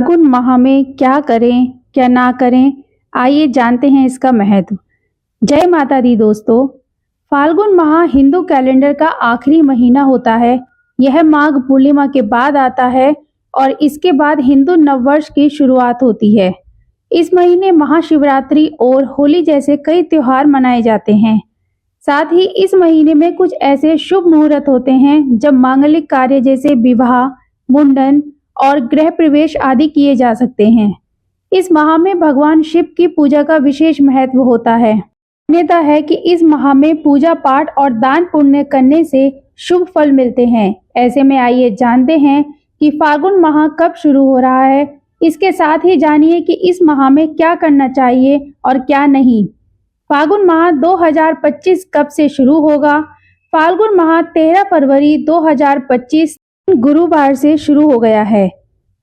फाल्गुन माह में क्या करें, क्या ना करें, आइए जानते हैं इसका महत्व। जय माता दी दोस्तों। फाल्गुन माह हिंदू कैलेंडर का आखिरी महीना होता है। यह माघ पूर्णिमा के बाद आता है और इसके बाद हिंदू नववर्ष की शुरुआत होती है। इस महीने महाशिवरात्रि और होली जैसे कई त्योहार मनाए जाते हैं। साथ ही इस महीने में कुछ ऐसे शुभ मुहूर्त होते हैं जब मांगलिक कार्य जैसे विवाह, मुंडन और गृह प्रवेश आदि किए जा सकते हैं। इस माह में भगवान शिव की पूजा का विशेष महत्व होता है। मान्यता है कि इस माह में पूजा पाठ और दान पुण्य करने से शुभ फल मिलते हैं। ऐसे में आइए जानते हैं कि फाल्गुन माह कब शुरू हो रहा है। इसके साथ ही जानिए कि इस माह में क्या करना चाहिए और क्या नहीं। फाल्गुन माह 2025 कब से शुरू होगा? फाल्गुन माह 13 फरवरी 2025 गुरुवार से शुरू हो गया है।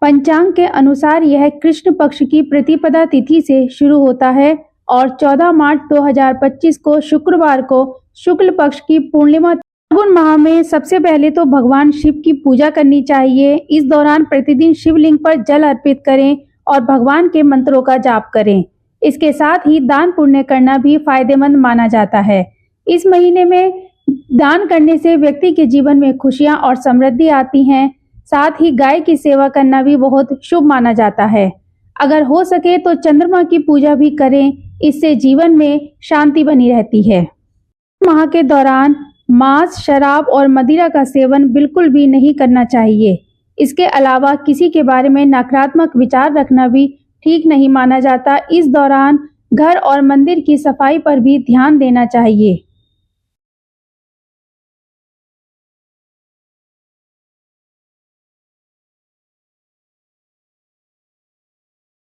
पंचांग के अनुसार यह कृष्ण पक्ष की प्रतिपदा तिथि से शुरू होता है और 14 मार्च 2025 को शुक्रवार को शुक्ल पक्ष की पूर्णिमा। फाल्गुन माह में सबसे पहले तो भगवान शिव की पूजा करनी चाहिए। इस दौरान प्रतिदिन शिवलिंग पर जल अर्पित करें और भगवान के मंत्रों का जाप करें। इसके साथ ही दान पुण्य करना भी फायदेमंद माना जाता है। इस महीने में दान करने से व्यक्ति के जीवन में खुशियां और समृद्धि आती हैं। साथ ही गाय की सेवा करना भी बहुत शुभ माना जाता है। अगर हो सके तो चंद्रमा की पूजा भी करें, इससे जीवन में शांति बनी रहती है। माह के दौरान मांस, शराब और मदिरा का सेवन बिल्कुल भी नहीं करना चाहिए। इसके अलावा किसी के बारे में नकारात्मक विचार रखना भी ठीक नहीं माना जाता। इस दौरान घर और मंदिर की सफाई पर भी ध्यान देना चाहिए।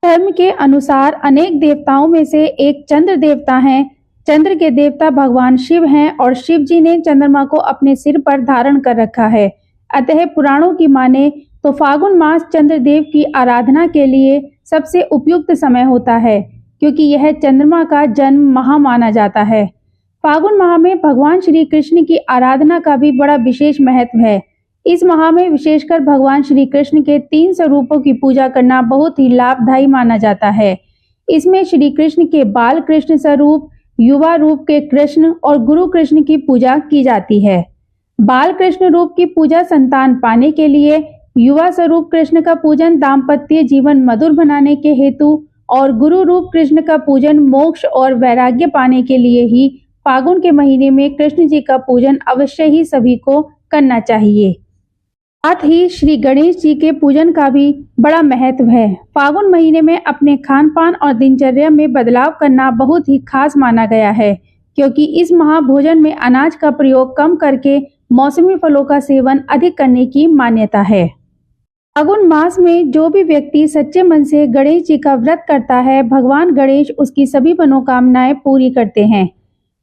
धर्म के अनुसार अनेक देवताओं में से एक चंद्र देवता हैं। चंद्र के देवता भगवान शिव हैं और शिव जी ने चंद्रमा को अपने सिर पर धारण कर रखा है। अतः पुराणों की माने तो फाल्गुन मास चंद्रदेव की आराधना के लिए सबसे उपयुक्त समय होता है, क्योंकि यह चंद्रमा का जन्म माह माना जाता है। फाल्गुन माह में भगवान श्री कृष्ण की आराधना का भी बड़ा विशेष महत्व है। इस माह में विशेषकर भगवान श्री कृष्ण के 3 स्वरूपों की पूजा करना बहुत ही लाभदायी माना जाता है। इसमें श्री कृष्ण के बाल कृष्ण स्वरूप, युवा रूप के कृष्ण और गुरु कृष्ण की पूजा की जाती है। बाल कृष्ण रूप की पूजा संतान पाने के लिए, युवा स्वरूप कृष्ण का पूजन दाम्पत्य जीवन मधुर बनाने के हेतु और गुरु रूप कृष्ण का पूजन मोक्ष और वैराग्य पाने के लिए ही फाल्गुन के महीने में कृष्ण जी का पूजन अवश्य ही सभी को करना चाहिए। साथ ही श्री गणेश जी के पूजन का भी बड़ा महत्व है। फाल्गुन महीने में अपने खान पान और दिनचर्या में बदलाव करना बहुत ही खास माना गया है, क्योंकि इस माह भोजन में अनाज का प्रयोग कम करके मौसमी फलों का सेवन अधिक करने की मान्यता है। फाल्गुन मास में जो भी व्यक्ति सच्चे मन से गणेश जी का व्रत करता है, भगवान गणेश उसकी सभी मनोकामनाएं पूरी करते हैं।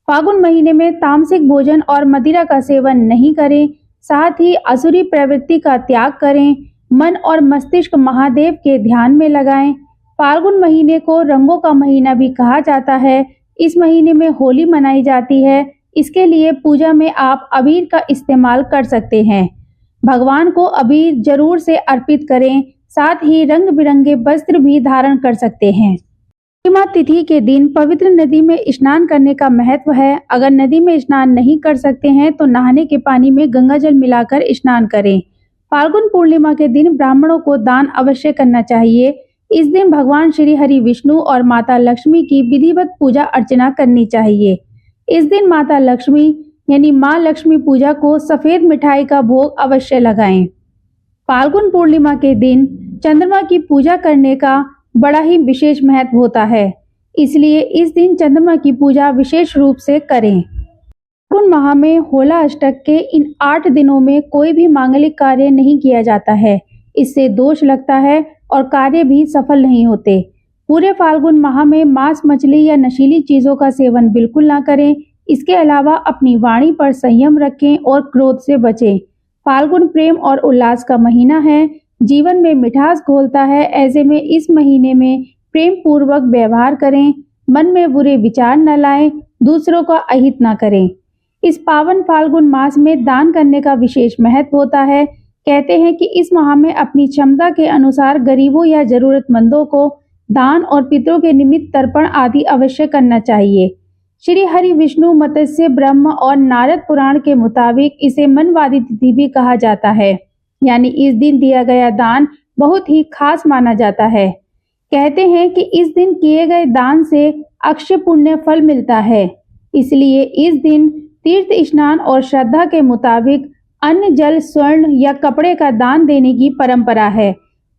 फाल्गुन महीने में तामसिक भोजन और मदिरा का सेवन नहीं करें। साथ ही असुरी प्रवृत्ति का त्याग करें। मन और मस्तिष्क महादेव के ध्यान में लगाएं। फाल्गुन महीने को रंगों का महीना भी कहा जाता है। इस महीने में होली मनाई जाती है। इसके लिए पूजा में आप अबीर का इस्तेमाल कर सकते हैं। भगवान को अबीर जरूर से अर्पित करें। साथ ही रंग बिरंगे वस्त्र भी धारण कर सकते हैं। पूर्णिमा तिथि के दिन पवित्र नदी में स्नान करने का महत्व है। अगर नदी में स्नान नहीं कर सकते हैं तो नहाने के पानी में गंगा जल मिलाकर स्नान करें। फाल्गुन पूर्णिमा के दिन ब्राह्मणों को दान अवश्य करना चाहिए। इस दिन भगवान श्री हरि विष्णु और माता लक्ष्मी की विधिवत पूजा अर्चना करनी चाहिए। इस दिन माता लक्ष्मी यानी माँ लक्ष्मी पूजा को सफेद मिठाई का भोग अवश्य लगाएं। फाल्गुन पूर्णिमा के दिन चंद्रमा की पूजा करने का बड़ा ही विशेष महत्व होता है, इसलिए इस दिन चंद्रमा की पूजा विशेष रूप से करें। फाल्गुन माह में होला अष्टक के इन 8 दिनों में कोई भी मांगलिक कार्य नहीं किया जाता है। इससे दोष लगता है और कार्य भी सफल नहीं होते। पूरे फाल्गुन माह में मांस, मछली या नशीली चीजों का सेवन बिल्कुल ना करें। इसके अलावा अपनी वाणी पर संयम रखें और क्रोध से बचें। फाल्गुन प्रेम और उल्लास का महीना है, जीवन में मिठास घोलता है। ऐसे में इस महीने में प्रेम पूर्वक व्यवहार करें, मन में बुरे विचार न लाएं, दूसरों का अहित न करें। इस पावन फाल्गुन मास में दान करने का विशेष महत्व होता है। कहते हैं कि इस माह में अपनी क्षमता के अनुसार गरीबों या जरूरतमंदों को दान और पितरों के निमित्त तर्पण आदि अवश्य करना चाहिए। श्री हरि विष्णु मत्स्य ब्रह्म और नारद पुराण के मुताबिक इसे मनवादी तिथि भी कहा जाता है, यानी इस दिन दिया गया दान बहुत ही खास माना जाता है। कहते हैं कि इस दिन किए गए दान से अक्षय पुण्य फल मिलता है, इसलिए इस दिन तीर्थ स्नान और श्रद्धा के मुताबिक अन्न, जल, स्वर्ण या कपड़े का दान देने की परंपरा है।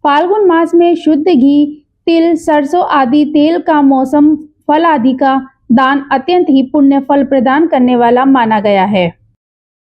फाल्गुन मास में शुद्ध घी, तिल, सरसों आदि तेल का, मौसम फल आदि का दान अत्यंत ही पुण्य फल प्रदान करने वाला माना गया है।